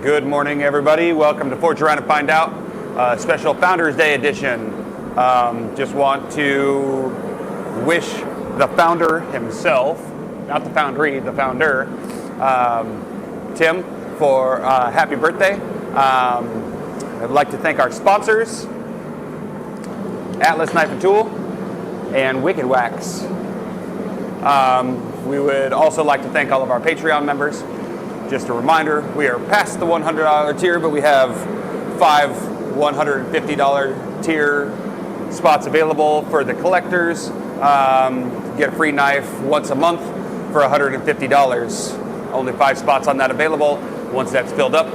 Good morning, everybody. Welcome to Forge Around and Find Out, special Founders Day edition. Just want to wish the founder himself, not the foundry, the founder, Tim, for happy birthday. I'd like to thank our sponsors, Atlas Knife and Tool and Wicked Wax. We would also like to thank all of our Patreon members. Just a reminder, we are past the $100 tier, but we have 5 $150 tier spots available for the collectors. Get a free knife once a month for $150. Only 5 spots on that available. Once that's filled up,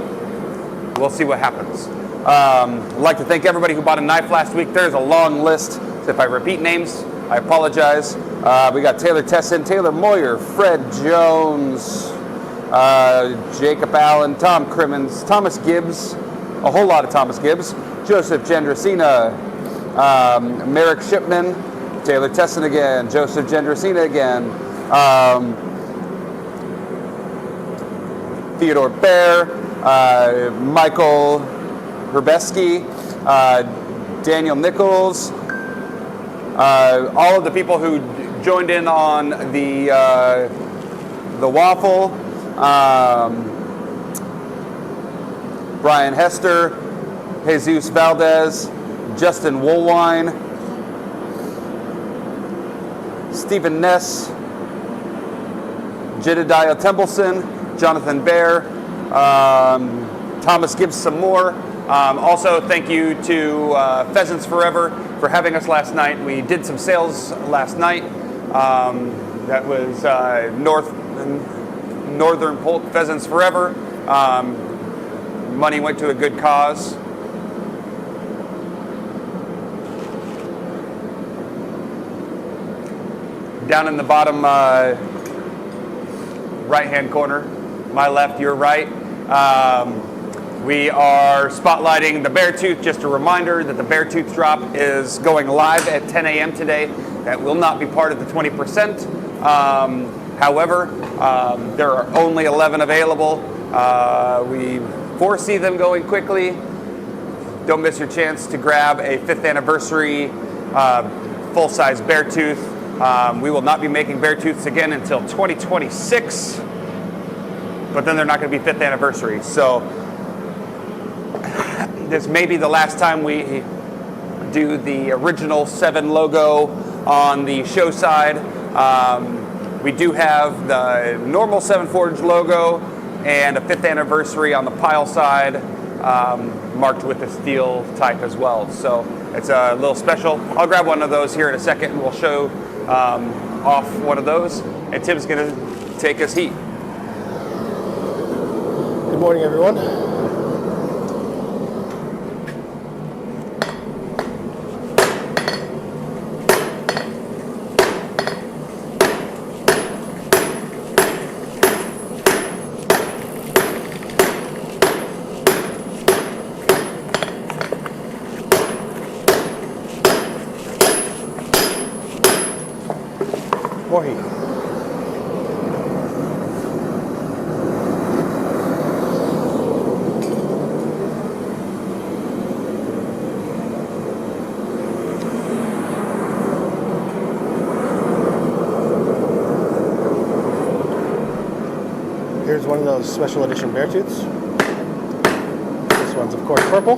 we'll see what happens. I'd like to thank everybody who bought a knife last week. There's a long list, so if I repeat names, I apologize. We got Taylor Tessin, Taylor Moyer, Fred Jones, Jacob Allen, Tom Crimmins, Thomas Gibbs, a whole lot of Thomas Gibbs, Joseph Gendracina, Merrick Shipman, Taylor Tessin again, Joseph Gendracina again, Theodore Bear, Michael Herbeski, Daniel Nichols, all of the people who joined in on the waffle, Brian Hester, Jesus Valdez, Justin Woolwine, Stephen Ness, Jedediah Templeson, Jonathan Bear, Thomas Gibbs some more. Also, thank you to Pheasants Forever for having us last night. We did some sales last night. That was Northern Polk Pheasants Forever. Money went to a good cause. Down in the bottom right-hand corner, my left, your right, we are spotlighting the Beartooth. Just a reminder that the Beartooth drop is going live at 10 a.m. today. That will not be part of the 20%. However, there are only 11 available. We foresee them going quickly. Don't miss your chance to grab a 5th anniversary full-size Beartooth. We will not be making Beartooths again until 2026, but then they're not going to be 5th anniversary. So this may be the last time we do the original 7 logo on the show side. We do have the normal 7 Forge logo and a 5th anniversary on the pile side, marked with the steel type as well. So it's a little special. I'll grab one of those here in a second and we'll show off one of those. And Tim's gonna take us heat. Good morning, everyone. More heat. Here's one of those special edition Beartooths. This one's, of course, purple.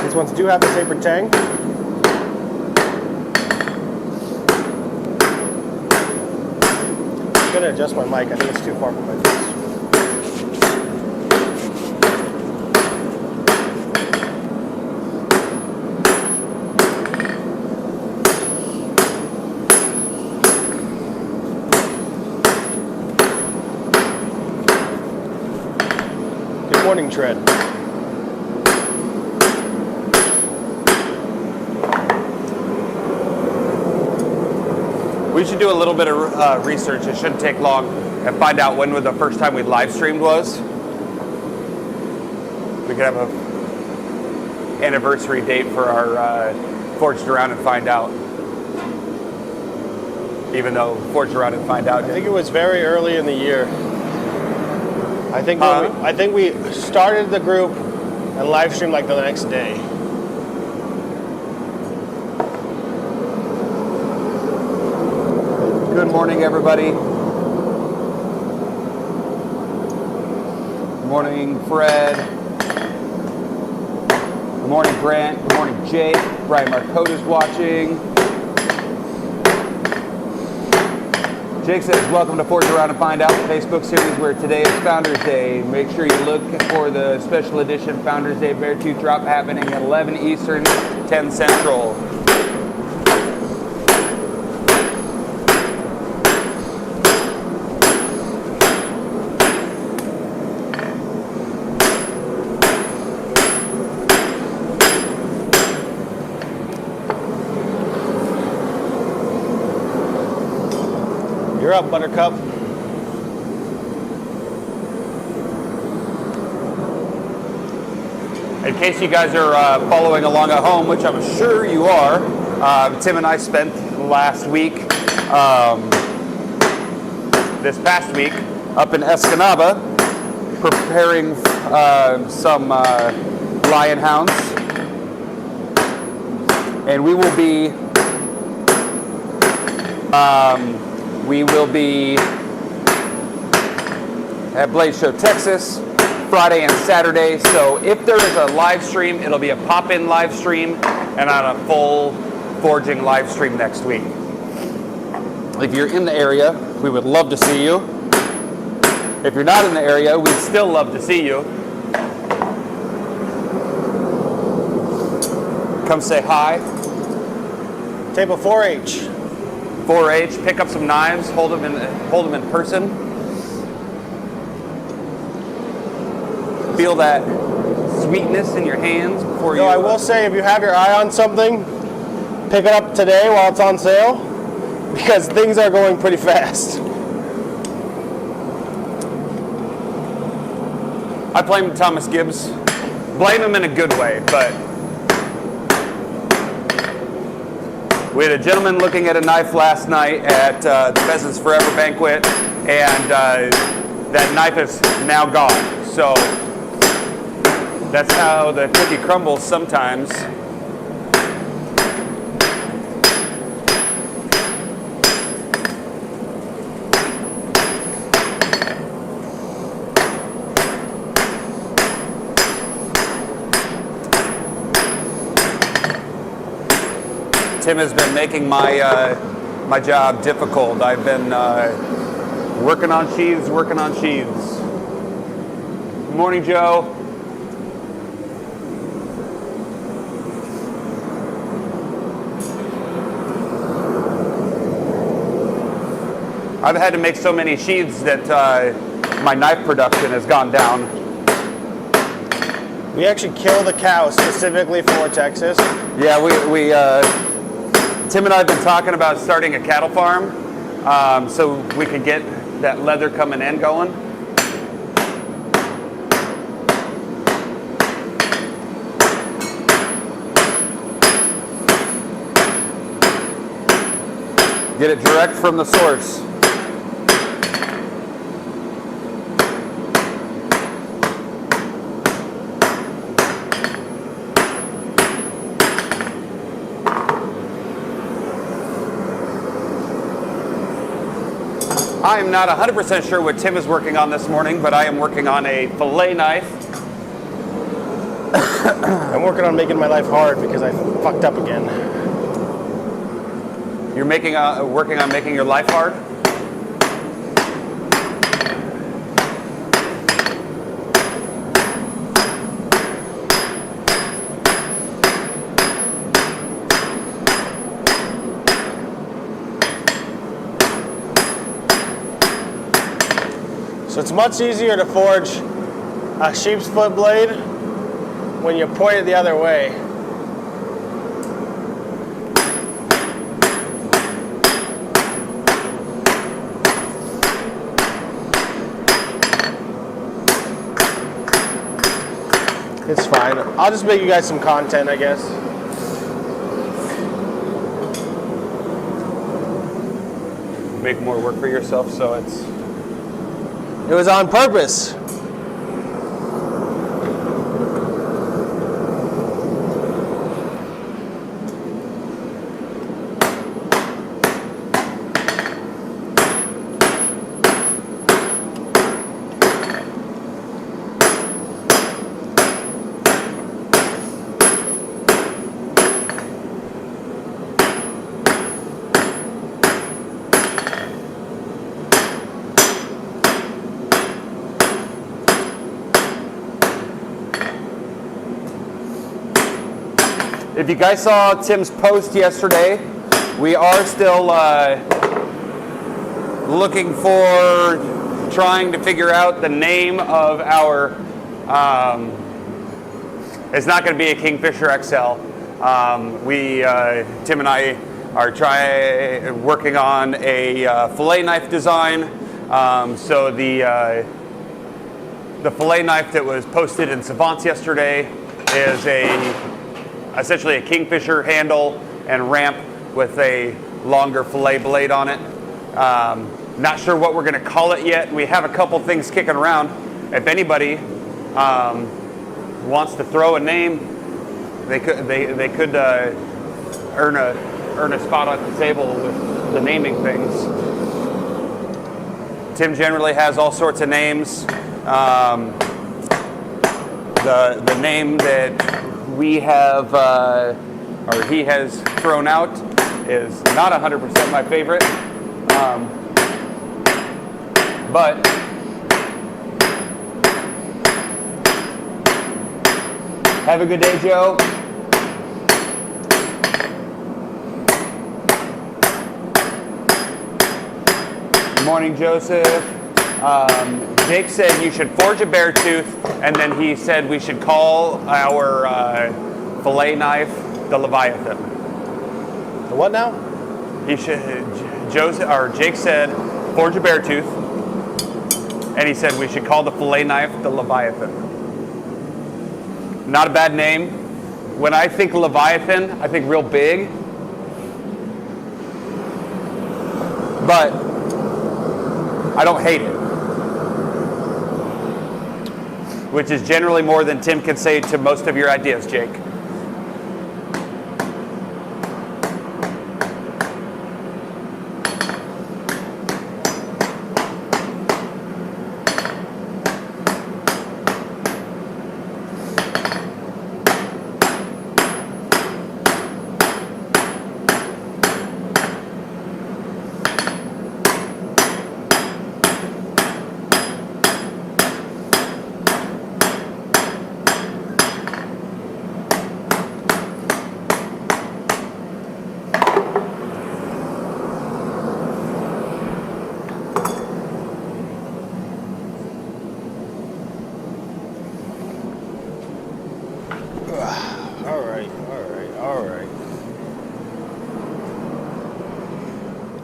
These ones do have the tapered tang. I'm going to adjust my mic. I think it's too far from my face. Good morning, Tread. We should do a little bit of research. It shouldn't take long, and find out when the first time we live streamed was. We could have a anniversary date for our Forged Around and Find Out. even though Forge Around and Find Out I did. think it was very early in the year. I think Huh? I think we started the group and live streamed like the next day. Good morning, everybody. Good morning, Fred. Good morning, Grant. Good morning, Jake. Brian Marcotte is watching. Jake says, welcome to Forge Around and Find Out, the Facebook series where today is Founders Day. Make sure you look for the special edition Founders Day Beartooth drop happening at 11 Eastern, 10 Central. You're up, Buttercup. In case you guys are following along at home, which I'm sure you are, Tim and I spent last week, this past week, up in Escanaba, preparing some lion hounds. And we will be at Blaze Show, Texas, Friday and Saturday. So if there is a live stream, it'll be a pop-in live stream and on a full forging live stream next week. If you're in the area, we would love to see you. If you're not in the area, we'd still love to see you. Come say hi. Table 4H. 4-H, pick up some knives, hold them in person. Feel that sweetness in your hands before you. No, I will say, if you have your eye on something, pick it up today while it's on sale, because things are going pretty fast. I blame Thomas Gibbs. Blame him in a good way, but we had a gentleman looking at a knife last night at the Pheasants Forever banquet, and that knife is now gone. So that's how the cookie crumbles sometimes. Tim has been making my my job difficult. I've been working on sheaths. Good morning, Joe. I've had to make so many sheaths that my knife production has gone down. We actually killed a cow specifically for Texas. Yeah, we Tim and I have been talking about starting a cattle farm, so we could get that leather coming in going. Get it direct from the source. I am not 100% sure what Tim is working on this morning, but I am working on a fillet knife. I'm working on making my life hard because I fucked up again. You're working on making your life hard? So it's much easier to forge a sheep's foot blade when you point it the other way. It's fine. I'll just make you guys some content, I guess. make more work for yourself, so It was on purpose. If you guys saw Tim's post yesterday, we are still looking for trying to figure out the name of our, it's not going to be a Kingfisher XL. Tim and I are working on a fillet knife design. So the fillet knife that was posted in Savants yesterday is essentially a Kingfisher handle and ramp with a longer fillet blade on it. Not sure what we're going to call it yet. We have a couple things kicking around. If anybody wants to throw a name, they could earn a spot at the table with the naming things. Tim generally has all sorts of names. The name that we have, or he has thrown out, is not 100% my favorite, but have a good day, Joe. Good morning, Joseph. Jake said you should forge a bear tooth, and then he said we should call our fillet knife the Leviathan. The what now? He should. Jake said forge a bear tooth, and he said we should call the fillet knife the Leviathan. Not a bad name. When I think Leviathan, I think real big, but I don't hate it. Which is generally more than Tim can say to most of your ideas, Jake.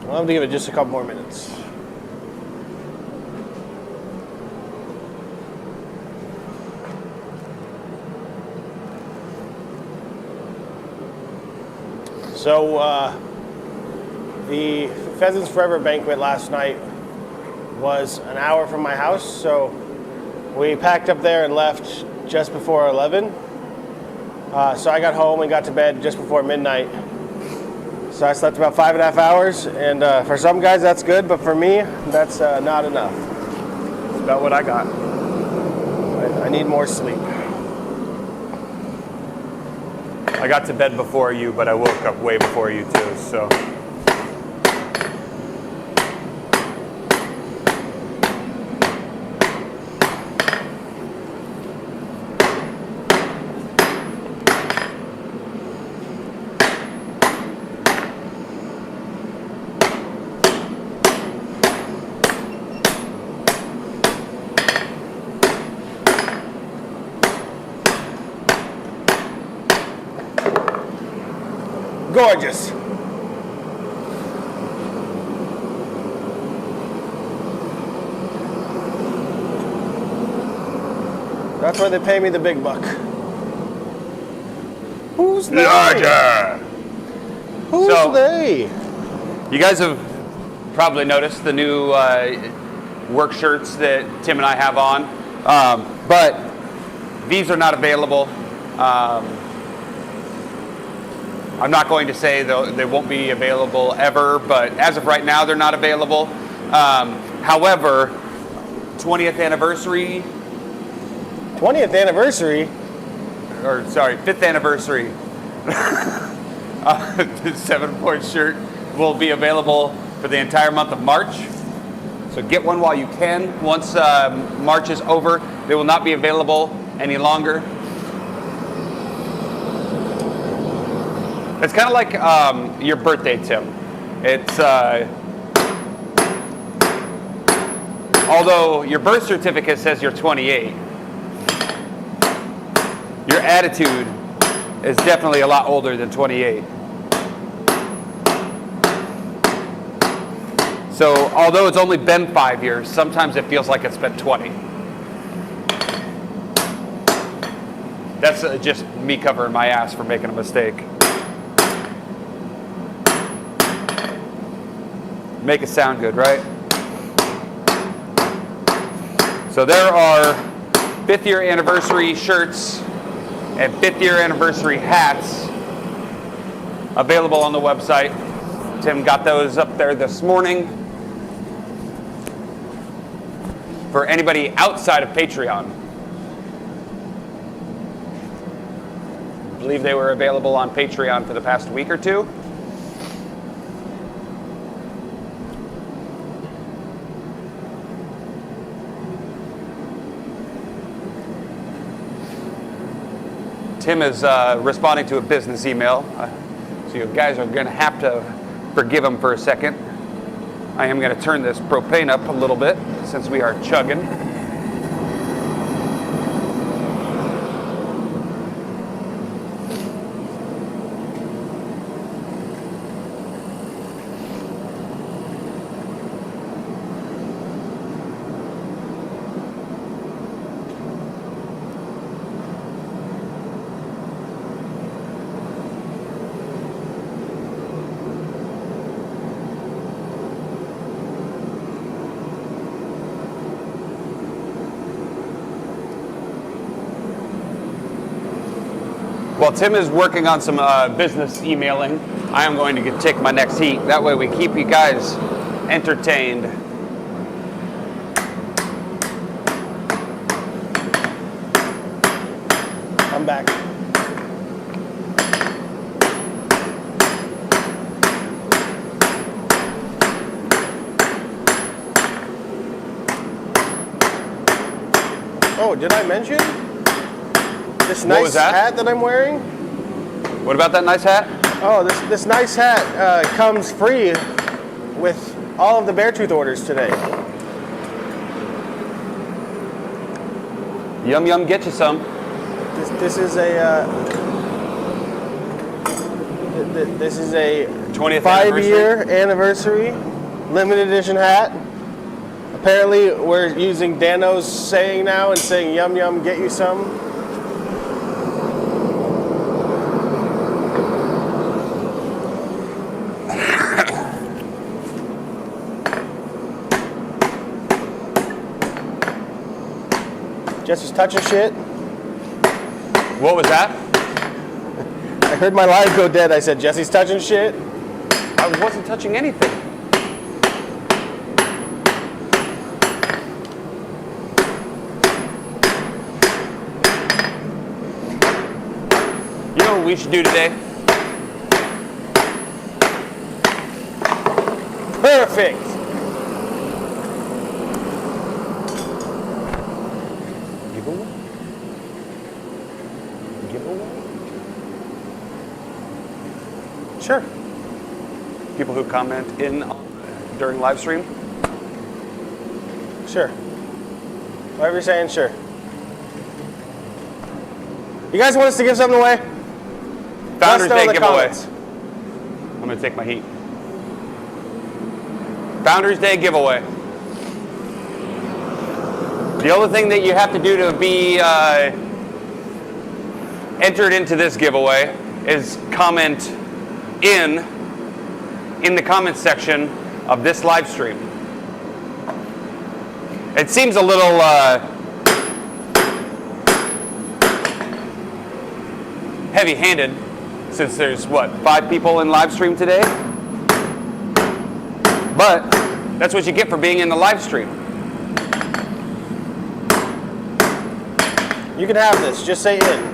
I'll have to give it just a couple more minutes. So the Pheasants Forever banquet last night was an hour from my house, so we packed up there and left just before 11. So I got home and got to bed just before midnight. So I slept about 5.5 hours, and for some guys that's good, but for me, that's not enough. That's about what I got. I need more sleep. I got to bed before you, but I woke up way before you too, so. Gorgeous. That's where they pay me the big buck. Who's they? Larger. Who's So- they? You guys have probably noticed the new work shirts that Tim and I have on, but these are not available. I'm not going to say they won't be available ever, but as of right now, they're not available. However, 20th anniversary, 5th anniversary, the 7-point shirt will be available for the entire month of March. So get one while you can. Once March is over, they will not be available any longer. It's kind of like your birthday, Tim. It's although your birth certificate says you're 28, your attitude is definitely a lot older than 28. So although it's only been 5 years, sometimes it feels like it's been 20. That's just me covering my ass for making a mistake. Make it sound good, right? So there are 5th year anniversary shirts and 5th year anniversary hats available on the website. Tim got those up there this morning. For anybody outside of Patreon, I believe they were available on Patreon for the past week or two. Tim is responding to a business email, so you guys are going to have to forgive him for a second. I am going to turn this propane up a little bit since we are chugging. While Tim is working on some business emailing, I am going to take my next heat. That way we keep you guys entertained. I'm back. Oh, did I mention this nice hat that I'm wearing? What about that nice hat? Oh, this nice hat comes free with all of the Beartooth orders today. Yum yum, get you some. This is a 20th 5-year anniversary limited edition hat. Apparently, we're using Dano's saying now and saying yum yum, get you some. Jesse's touching shit. What was that? I heard my live go dead. I said, Jesse's touching shit. I wasn't touching anything. You know what we should do today? Perfect. Sure. People who comment in during live stream? Sure. Whatever you're saying, sure. You guys want us to give something away? Founders Day giveaway. Comments. I'm going to take my heat. Founders Day giveaway. The only thing that you have to do to be entered into this giveaway is comment in the comments section of this live stream. It seems a little heavy-handed since there's, what, 5 people in live stream today? But that's what you get for being in the live stream. You can have this. Just say in.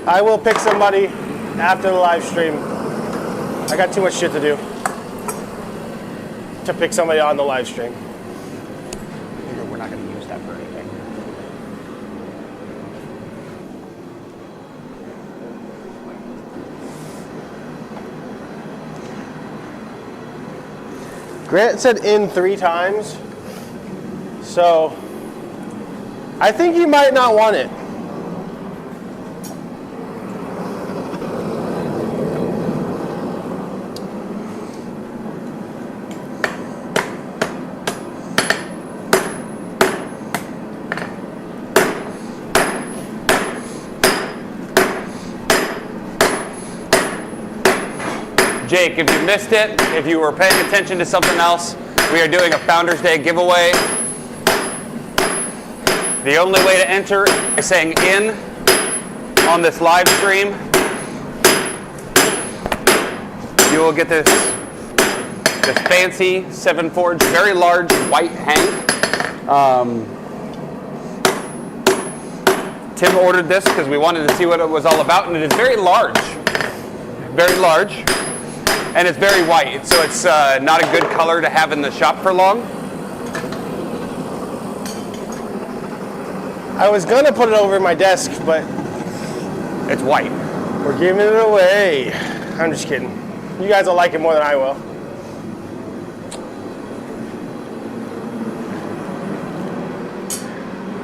I will pick somebody after the live stream. I got too much shit to do to pick somebody on the live stream. We're not going to use that for anything. Grant said in 3 times, so I think he might not want it. Jake, if you missed it, if you were paying attention to something else, we are doing a Founders Day giveaway. The only way to enter is saying in on this live stream. You will get this fancy 7 Forge, very large white hank. Tim ordered this because we wanted to see what it was all about, and it is very large. Very large. And it's very white, so it's not a good color to have in the shop for long. I was gonna put it over my desk, but It's white. we're giving it away. I'm just kidding. You guys will like it more than I will.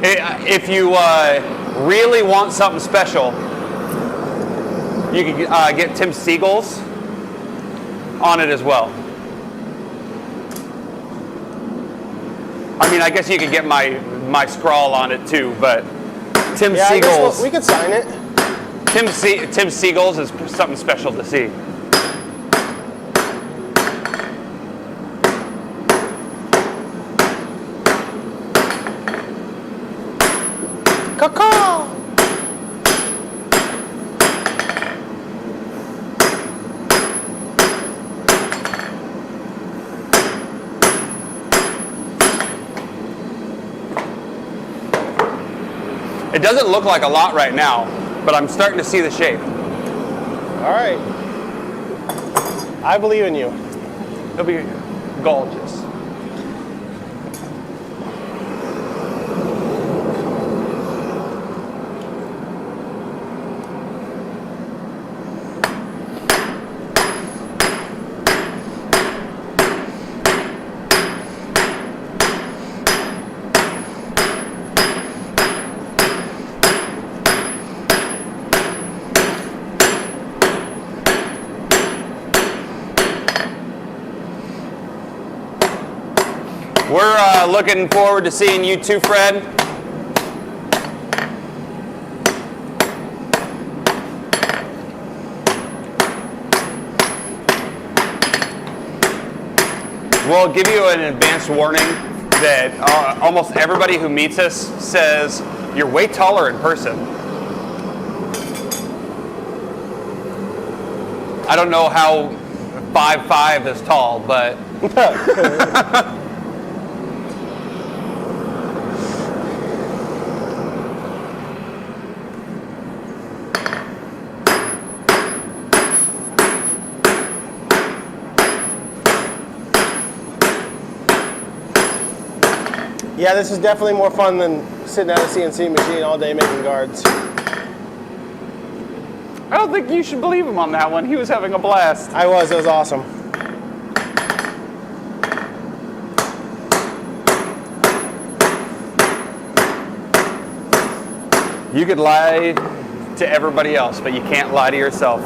If you really want something special, you can get Tim Siegel's on it as well. I mean, I guess you could get my scrawl on it too, but Tim Yeah, I guess Siegel's. we could sign it. Tim Siegel's is something special to see. Caw-caw! It doesn't look like a lot right now, but I'm starting to see the shape. All right. I believe in you. It'll be gorgeous. We're looking forward to seeing you too, Fred. We'll give you an advanced warning that almost everybody who meets us says you're way taller in person. I don't know how 5'5" is tall, but Yeah, this is definitely more fun than sitting at a CNC machine all day making guards. I don't think you should believe him on that one. He was having a blast. It was awesome. You could lie to everybody else, but you can't lie to yourself.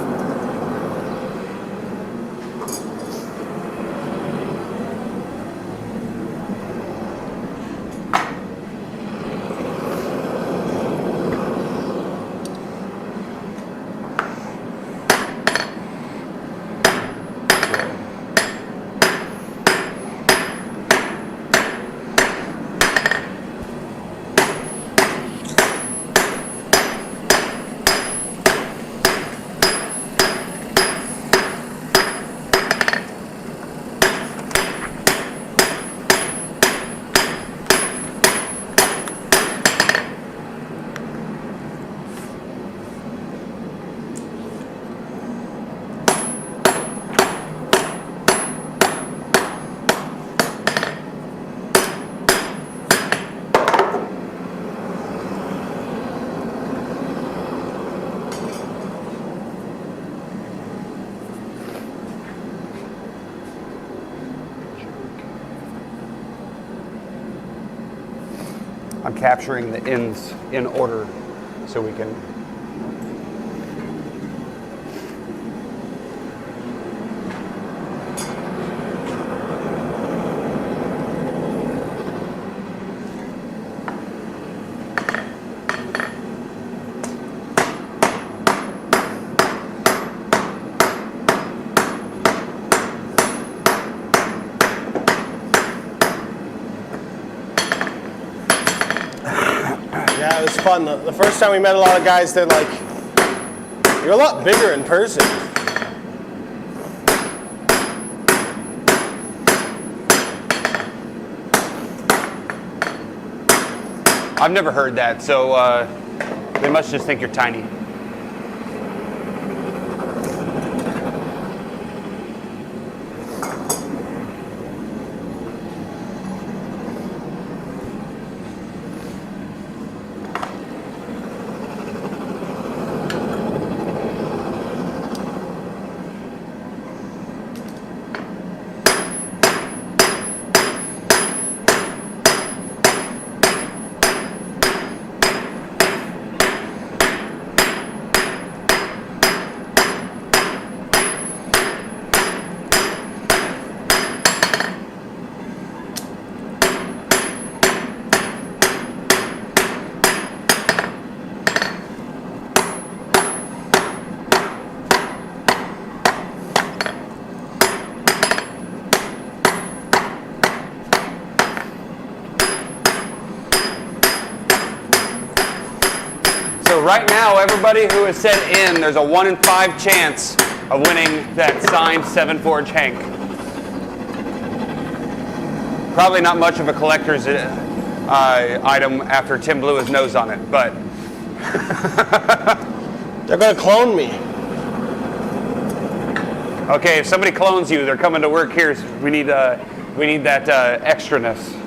I'm capturing the ins in order so we can. Yeah, it was fun. The first time we met a lot of guys, they're like, "You're a lot bigger in person." I've never heard that, so they must just think you're tiny. So right now, everybody who has said in, there's a 1 in 5 chance of winning that signed 7 Forge Hank. Probably not much of a collector's item after Tim blew his nose on it, but They're gonna clone me. okay, if somebody clones you, they're coming to work here. So we need that extraness.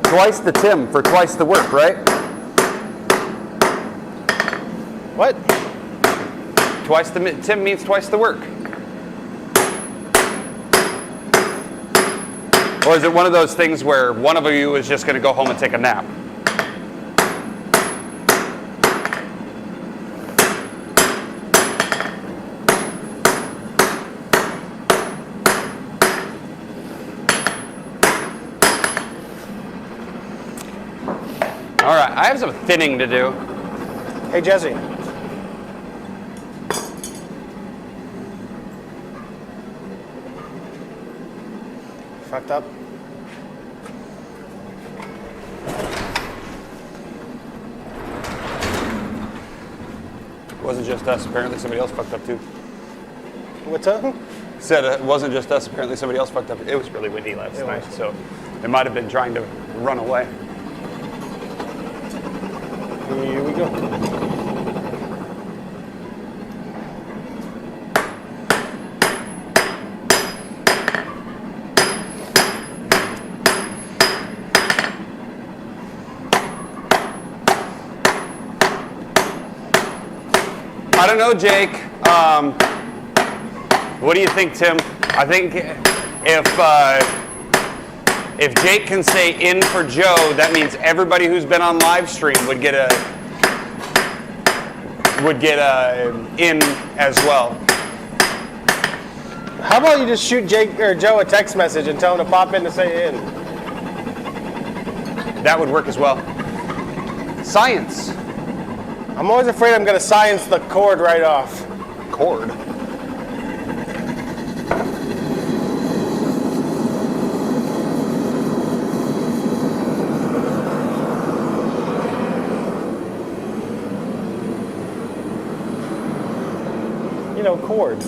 Twice the Tim for twice the work, right? What? Twice the Tim means twice the work. Or is it one of those things where one of you is just going to go home and take a nap? All right, I have some thinning to do. Hey, Jesse. Fucked up. It wasn't just us. Apparently somebody else fucked up too. What's up? Said it wasn't just us. Apparently somebody else fucked up. It was really windy last night, so it might have been trying to run away. Here we go. I don't know, Jake. What do you think, Tim? I think if Jake can say in for Joe, that means everybody who's been on live stream would get a in as well. How about you just shoot Jake or Joe a text message and tell him to pop in to say in? That would work as well. Science. I'm always afraid I'm gonna science the cord right off. Cord. You know, cord.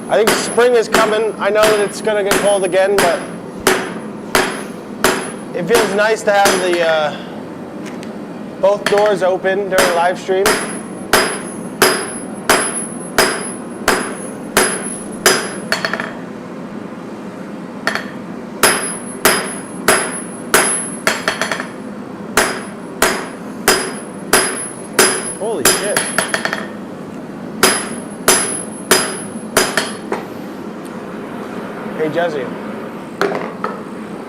I think spring is coming. I know that it's gonna get cold again, but it feels nice to have the both doors open during live stream. Jesse,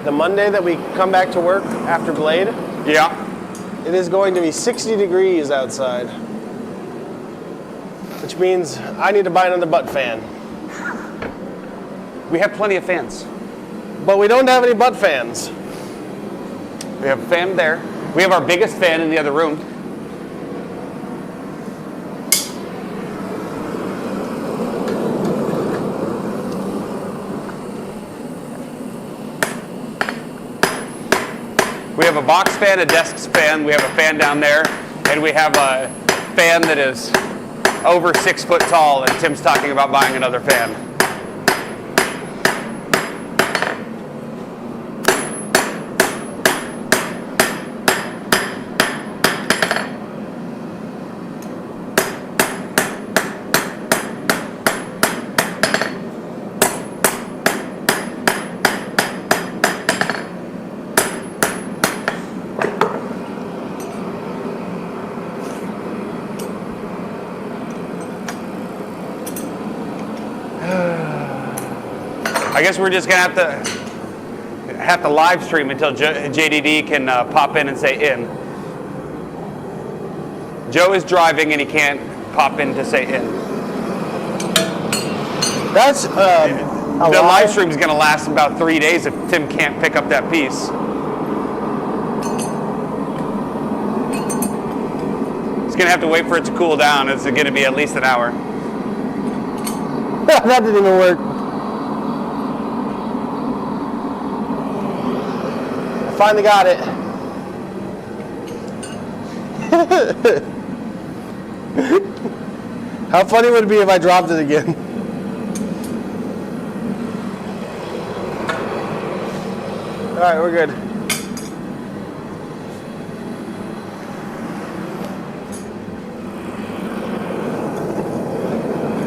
the Monday that we come back to work after Blade, Yeah. it is going to be 60 degrees outside, which means I need to buy another butt fan. We have plenty of fans. But we don't have any butt fans. We have a fan there. We have our biggest fan in the other room. We have a box fan, a desk fan, we have a fan down there, and we have a fan that is over 6 foot tall, and Tim's talking about buying another fan. I guess we're just gonna have to live stream until JDD can pop in and say in. Joe is driving and he can't pop in to say in. That's The live stream is gonna last about 3 days if Tim can't pick up that piece. He's gonna have to wait for it to cool down. It's gonna be at least an hour. that didn't even work. I finally got it. How funny would it be if I dropped it again? All right, we're good.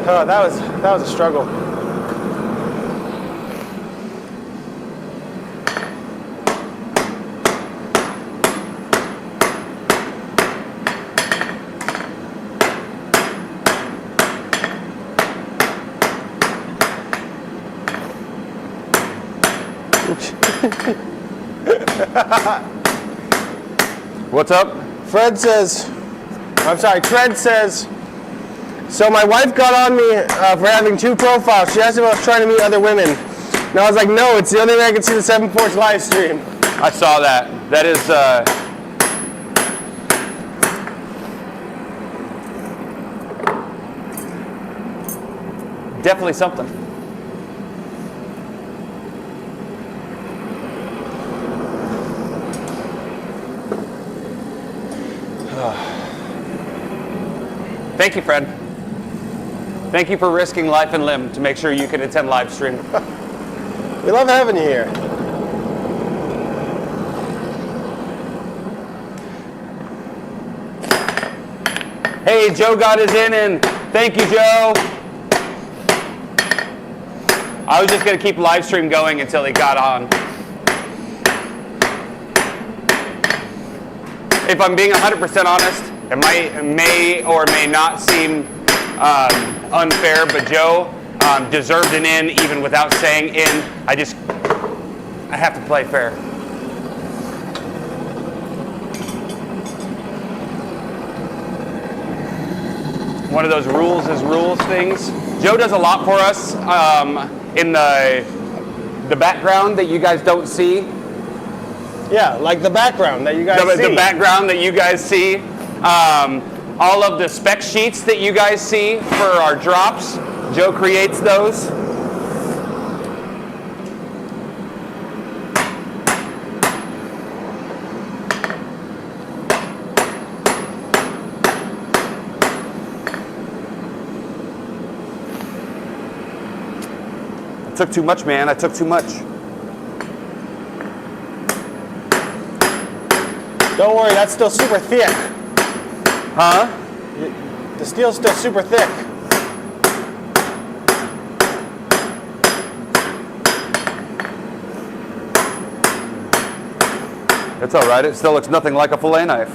Oh, that was a struggle. What's up? Tread says, so my wife got on me for having 2 profiles. She asked if I was trying to meet other women. And I was like, no, it's the only way I can see the 7 Porch live stream. I saw that. That is definitely something. Thank you, Fred. Thank you for risking life and limb to make sure you can attend live stream. We love having you here. Hey, Joe got his in, and thank you, Joe. I was just going to keep live stream going until he got on. If I'm being 100% honest, it may or may not seem unfair, but Joe deserved an in even without saying in. I have to play fair. One of those rules is rules things. Joe does a lot for us in the background that you guys don't see. Yeah, like the background that you guys see. The background that you guys see. All of the spec sheets that you guys see for our drops, Joe creates those. I took too much, man. I took too much. Don't worry, that's still super thick. Huh? The steel's still super thick. It's all right. It still looks nothing like a fillet knife.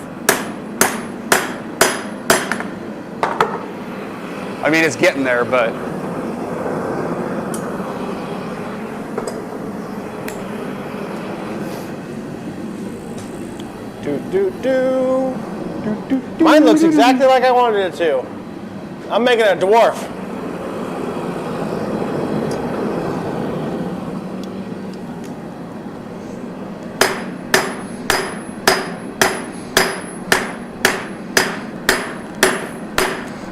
I mean, it's getting there, but Mine looks exactly like I wanted it to. I'm making a dwarf.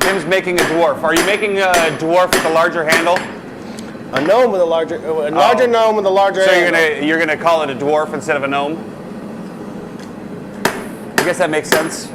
Tim's making a dwarf. Are you making a dwarf with a larger handle? A gnome with a larger gnome with a larger So handle. you're gonna call it a dwarf instead of a gnome? I guess that makes sense.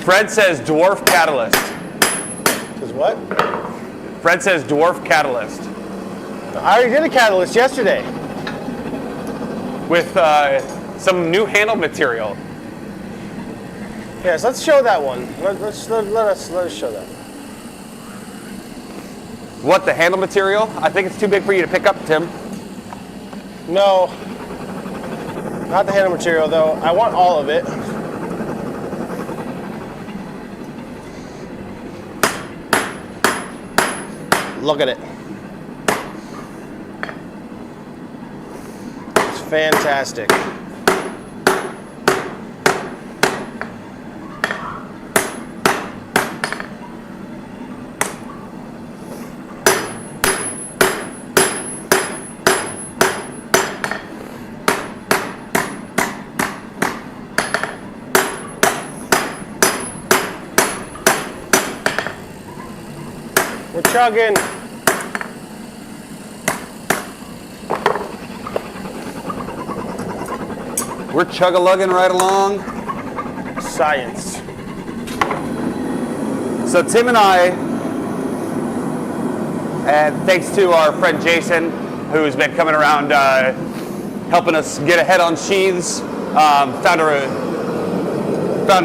Fred says dwarf catalyst. Says what? Fred says dwarf catalyst. I already did a catalyst yesterday. With some new handle material. Yes, let's show that one. Let us show that. What, the handle material? I think it's too big for you to pick up, Tim. No, not the handle material though. I want all of it. Look at it. It's fantastic. We're chugging. We're chug-a-lugging right along. Science. So Tim and I, and thanks to our friend Jason, who's been coming around helping us get ahead on sheaths, found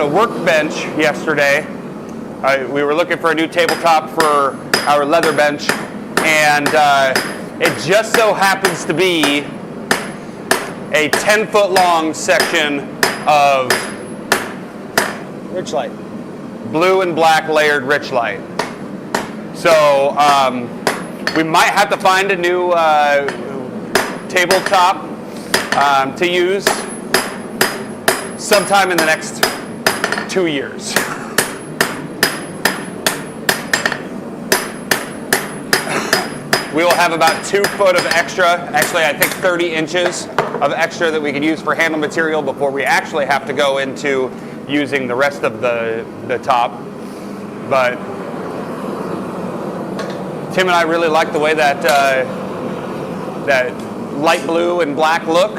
a workbench yesterday. We were looking for a new tabletop for our leather bench, and it just so happens to be a 10-foot long section of Richlite. blue and black layered Richlite. So we might have to find a new tabletop to use sometime in the next 2 years. We will have about 2 foot of extra, actually I think 30 inches of extra that we can use for handle material before we actually have to go into using the rest of the top. But Tim and I really like the way that that light blue and black look.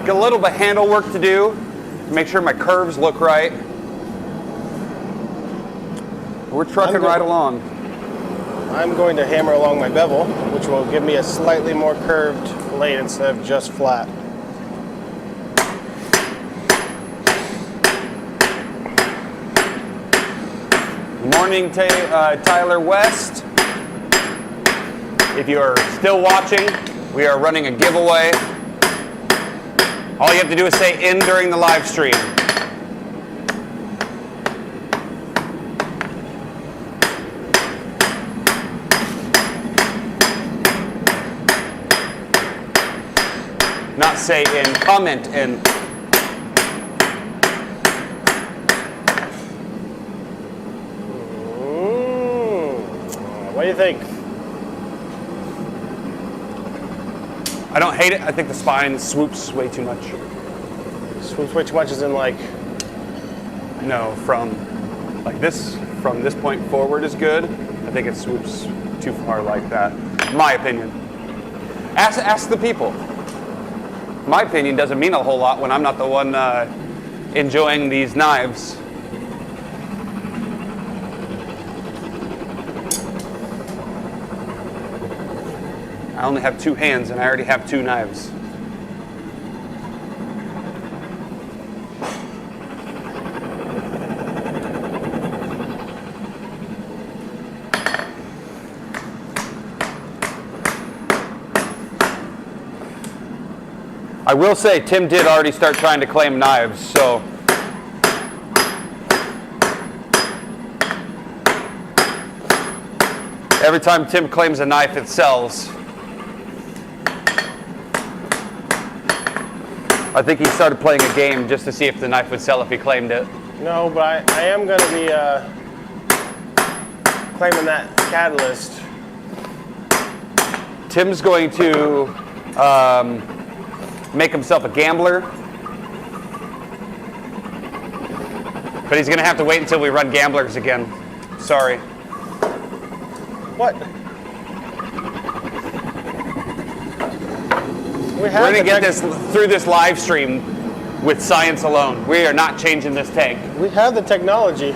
Got a little bit of handle work to do to make sure my curves look right. We're trucking right along. I'm going to hammer along my bevel, which will give me a slightly more curved blade instead of just flat. Morning, Tyler West. If you are still watching, we are running a giveaway All you have to do is say in during the live stream. Not say in, comment in. What do you think? I don't hate it. I think the spine swoops way too much. Swoops way too much as in like... No, from this point forward is good. I think it swoops too far like that. My opinion. Ask the people. My opinion doesn't mean a whole lot when I'm not the one enjoying these knives. I only have 2 hands and I already have 2 knives. I will say Tim did already start trying to claim knives, so every time Tim claims a knife, it sells. I think he started playing a game just to see if the knife would sell if he claimed it. No, but I am going to be claiming that catalyst. Tim's going to make himself a gambler. But he's going to have to wait until we run gamblers again. Sorry. What? We're going to get this through this live stream with science alone. We are not changing this tank. We have the technology.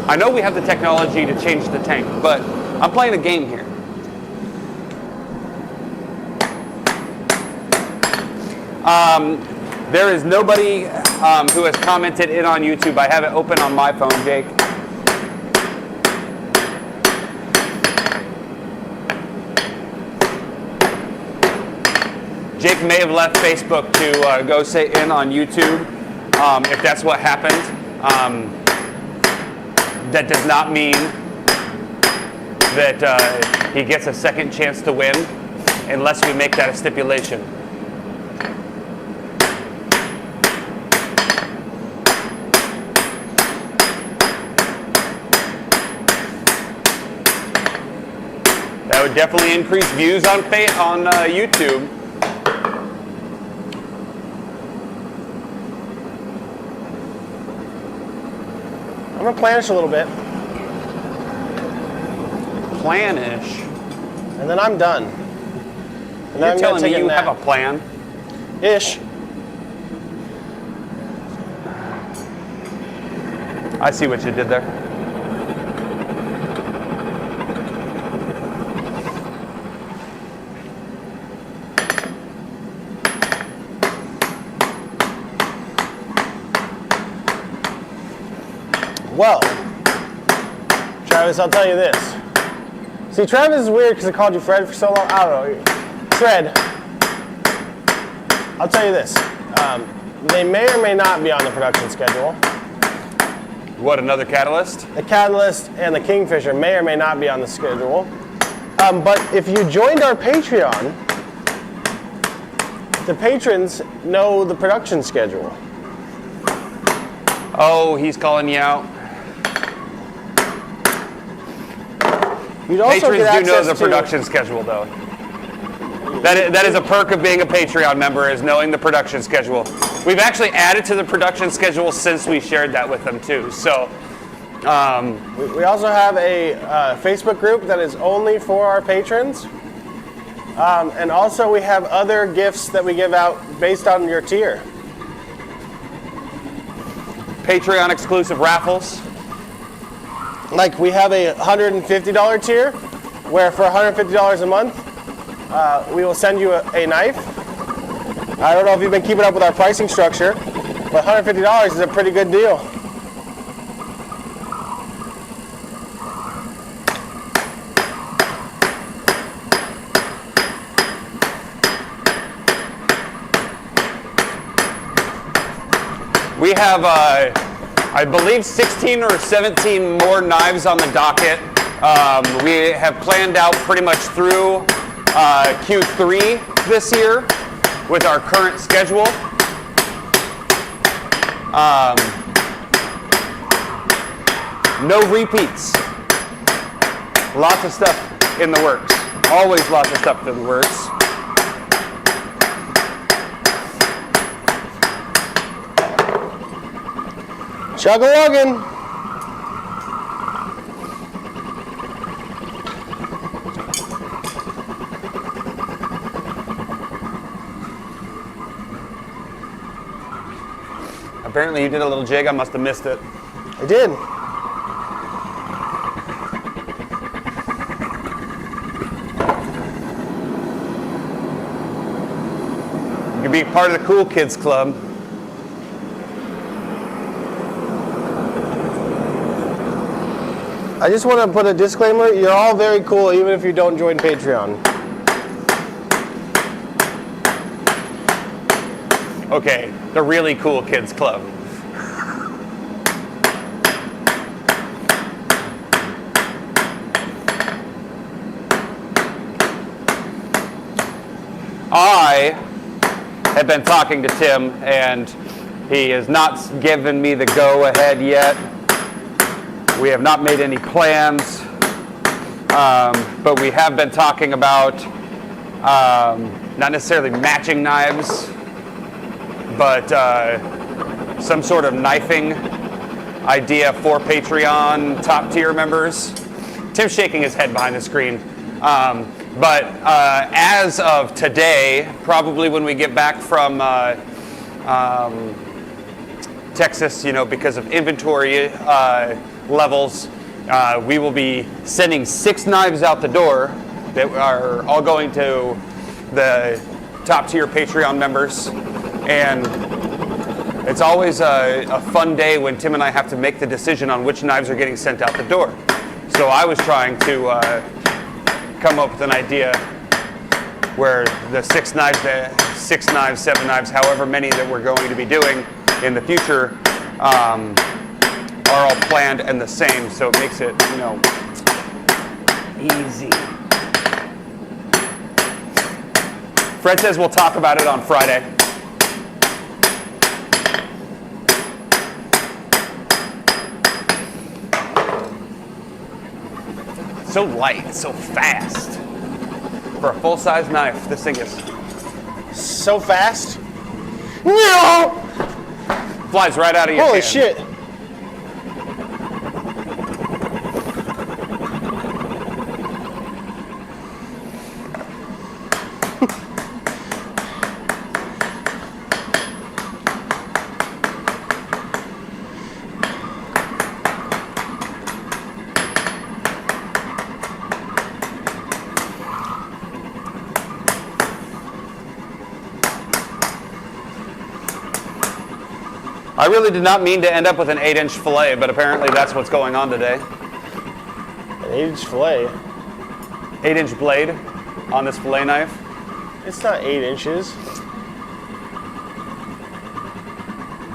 I know we have the technology to change the tank, but I'm playing a game here. There is nobody who has commented in on YouTube. I have it open on my phone, Jake. Jake may have left Facebook to go say in on YouTube. If that's what happened, that does not mean that he gets a second chance to win unless we make that a stipulation. That would definitely increase views on YouTube. I'm going to planish a little bit. Planish? And then I'm done. And You're telling me you have a plan? Ish. I see what you did there. Well, Travis, I'll tell you this. See, Travis is weird because I called you Fred for so long. I don't know. Fred, I'll tell you this. They may or may not be on the production schedule. What, another catalyst? The Catalyst and the Kingfisher may or may not be on the schedule. But if you joined our Patreon, the patrons know the production schedule. Oh, he's calling you out. You'd also Patrons get do know access the to production schedule, though. That is a perk of being a Patreon member, is knowing the production schedule. We've actually added to the production schedule since we shared that with them, too. So, we also have a Facebook group that is only for our patrons. And also we have other gifts that we give out based on your tier. Patreon exclusive raffles. Like we have a $150 tier where for $150 a month, we will send you a knife. I don't know if you've been keeping up with our pricing structure, but $150 is a pretty good deal. We have, I believe, 16 or 17 more knives on the docket. We have planned out pretty much through Q3 this year with our current schedule. No repeats. Lots of stuff in the works. Always lots of stuff in the works. Chug-a-luggin'. Apparently you did a little jig. I must have missed it. I did. You can be part of the cool kids club. I just want to put a disclaimer. You're all very cool, even if you don't join Patreon. Okay, the really cool kids club. I have been talking to Tim, and he has not given me the go-ahead yet. We have not made any plans, but we have been talking about not necessarily matching knives, but some sort of knifing idea for Patreon top tier members. Tim's shaking his head behind the screen. But as of today, probably when we get back from Texas, because of inventory levels, we will be sending 6 knives out the door that are all going to the top tier Patreon members. And it's always a fun day when Tim and I have to make the decision on which knives are getting sent out the door. So I was trying to come up with an idea where the 6 knives, 7 knives, however many that we're going to be doing in the future are all planned and the same, so it makes it, easy. Fred says we'll talk about it on Friday. So light, so fast. For a full-size knife, this thing is So fast. flies right out of your Holy hand. shit. I really did not mean to end up with an 8-inch fillet, but apparently that's what's going on today. An 8-inch fillet. 8-inch blade on this fillet knife. It's not 8 inches.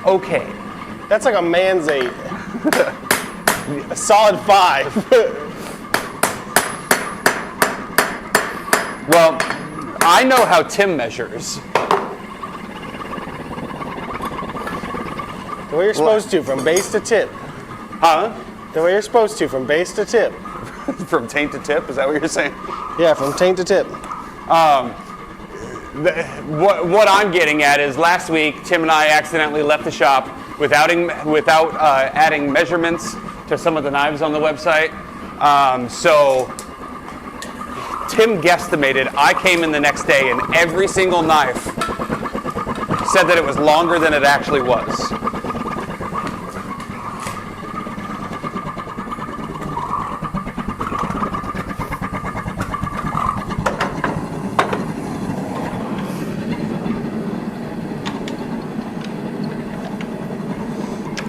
Okay. That's like a man's 8. A solid 5. Well, I know how Tim measures. The way you're supposed to, from base to tip. Huh? The way you're supposed to, from base to tip. From taint to tip, is that what you're saying? Yeah, from taint to tip. What I'm getting at is last week, Tim and I accidentally left the shop without adding measurements to some of the knives on the website. So Tim guesstimated. I came in the next day and every single knife said that it was longer than it actually was.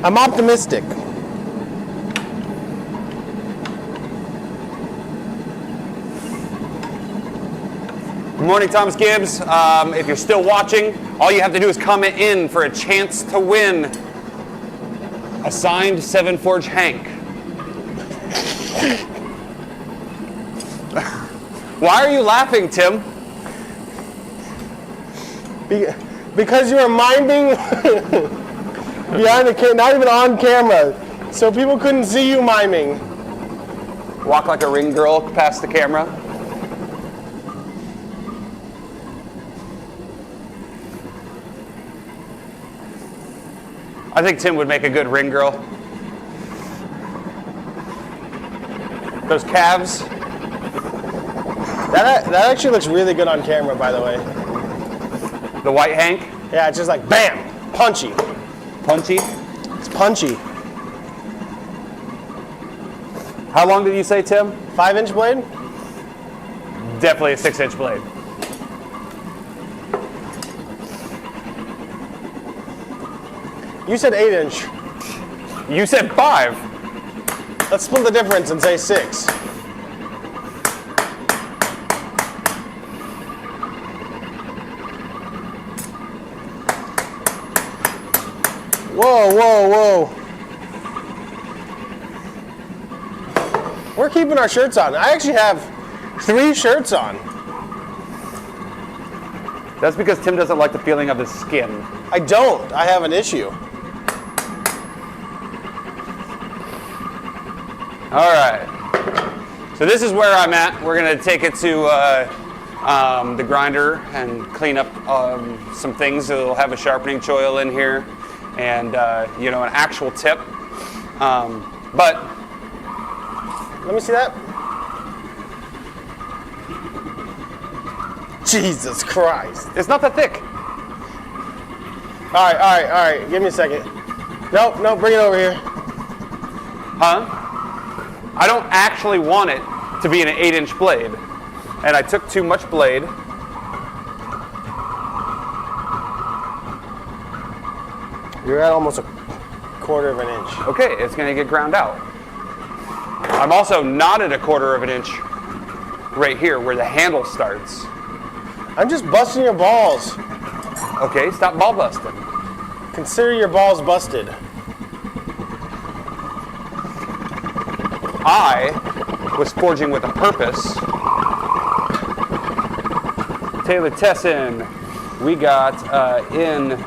I'm optimistic. Good morning, Thomas Gibbs. If you're still watching, all you have to do is comment in for a chance to win Assigned Seven Forge Hank. Why are you laughing, Tim? Because you were miming behind the camera, not even on camera, so people couldn't see you miming. Walk like a ring girl past the camera. I think Tim would make a good ring girl. Those calves. That actually looks really good on camera, by the way. The white Hank. Yeah, it's just like bam, punchy. Punchy. It's punchy. How long did you say, Tim? 5-inch blade? Definitely a 6-inch blade. You said 8-inch. You said 5. Let's split the difference and say 6. Whoa, whoa, whoa. We're keeping our shirts on. I actually have 3 shirts on. That's because Tim doesn't like the feeling of his skin. I don't. I have an issue. All right. So this is where I'm at. We're going to take it to the grinder and clean up some things. It'll have a sharpening choil in here and, an actual tip. But let me see that. Jesus Christ. it's not that thick. All right. Give me a second. Nope, bring it over here. Huh? I don't actually want it to be an 8-inch blade. And I took too much blade. You're at almost a 1/4 of an inch. Okay, it's going to get ground out. I'm also not at a 1/4 of an inch right here where the handle starts. I'm just busting your balls. Okay, stop ball busting. Consider your balls busted. I was forging with a purpose. Taylor Tesson, we got in.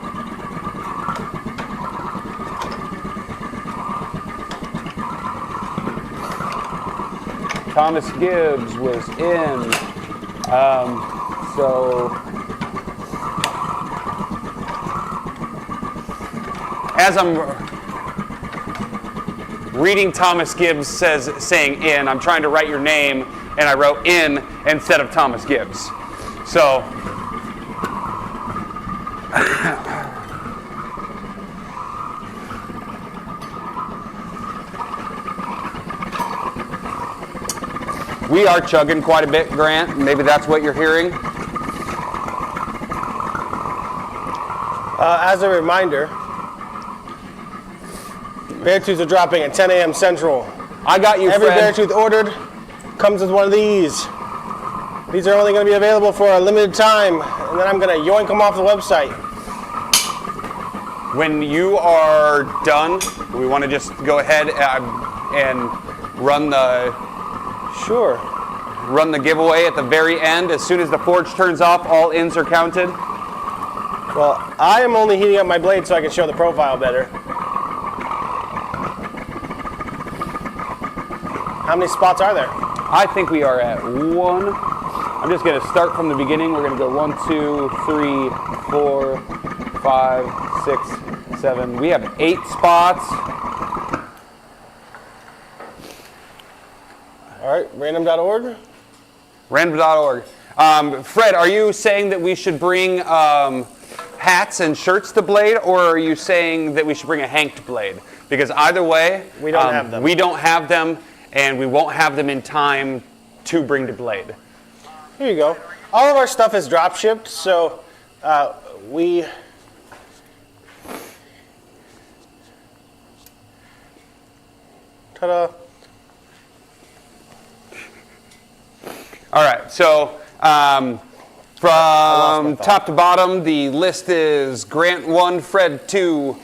Thomas Gibbs was in. So as I'm reading Thomas Gibbs saying in, I'm trying to write your name, and I wrote in instead of Thomas Gibbs. So we are chugging quite a bit, Grant. Maybe that's what you're hearing. As a reminder, Beartooths are dropping at 10 a.m. Central. I got you, Every Fred. Beartooth ordered comes with one of these. These are only going to be available for a limited time, and then I'm going to yoink them off the website. When you are done, we want to just go ahead and run the giveaway at the very end. As soon as the forge turns off, all ins are counted. Well, I am only heating up my blade so I can show the profile better. How many spots are there? I think we are at 1. I'm just going to start from the beginning. We're going to go 1, 2, 3, 4, 5, 6, 7. We have 8 spots. All right, random.org. Random.org. Fred, are you saying that we should bring hats and shirts to Blade, or are you saying that we should bring a hanked blade? Because either way, we don't have them. We don't have them, and we won't have them in time to bring to Blade. Here you go. All of our stuff is drop shipped, so we. Ta-da. All right, so from top to bottom, the list is Grant 1, Fred 2,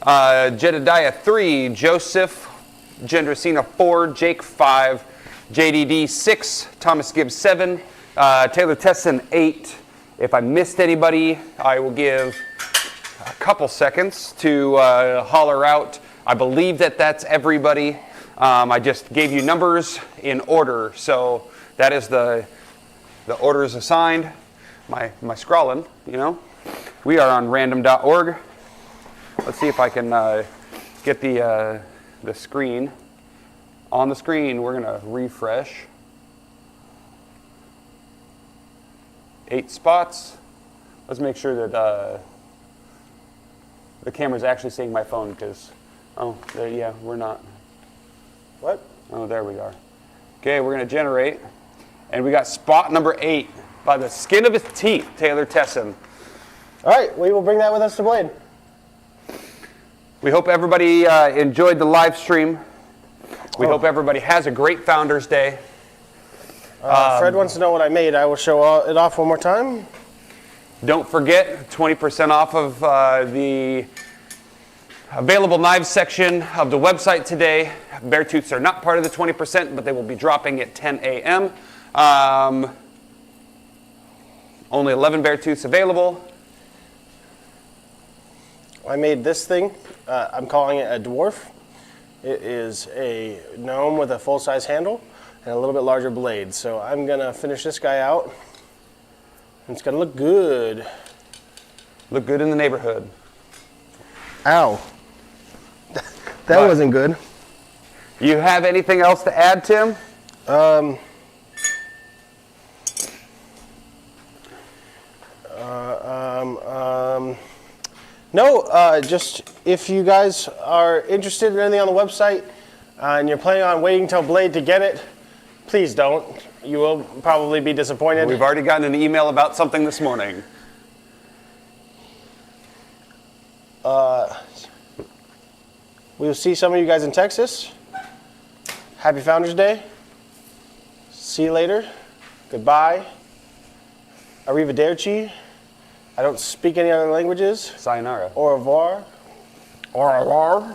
Jedediah 3, Joseph Gendracina 4, Jake 5, JDD 6, Thomas Gibbs 7, Taylor Tesson 8. If I missed anybody, I will give a couple seconds to holler out. I believe that that's everybody. I just gave you numbers in order, so that is the orders assigned. My scrawling, you know. We are on random.org. Let's see if I can get the screen. On the screen, we're gonna refresh. 8 spots. Let's make sure that the camera's actually seeing my phone, because, yeah, we're not. What? Oh, there we are. Okay, we're gonna generate. And we got spot number 8 by the skin of his teeth, Taylor Tesson. All right, we will bring that with us to Blade. We hope everybody enjoyed the live stream. We hope everybody has a great Founders Day. Fred wants to know what I made. I will show it off one more time. Don't forget, 20% off of the available knives section of the website today. Beartooths are not part of the 20%, but they will be dropping at 10 a.m. Only 11 Beartooths available. I made this thing. I'm calling it a dwarf. It is a gnome with a full-size handle and a little bit larger blade. So I'm gonna finish this guy out. It's gonna look good. Look good in the neighborhood. Ow. That What? wasn't good. You have anything else to add, Tim? No, just if you guys are interested in anything on the website and you're planning on waiting till Blade to get it, please don't. You will probably be disappointed. We've already gotten an email about something this morning. We will see some of you guys in Texas. Happy Founders Day. See you later. Goodbye. Arrivederci. I don't speak any other languages. Sayonara. Au revoir. Au revoir.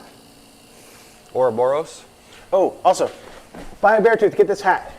Ouroboros. Oh, also, buy a Beartooth, get this hat.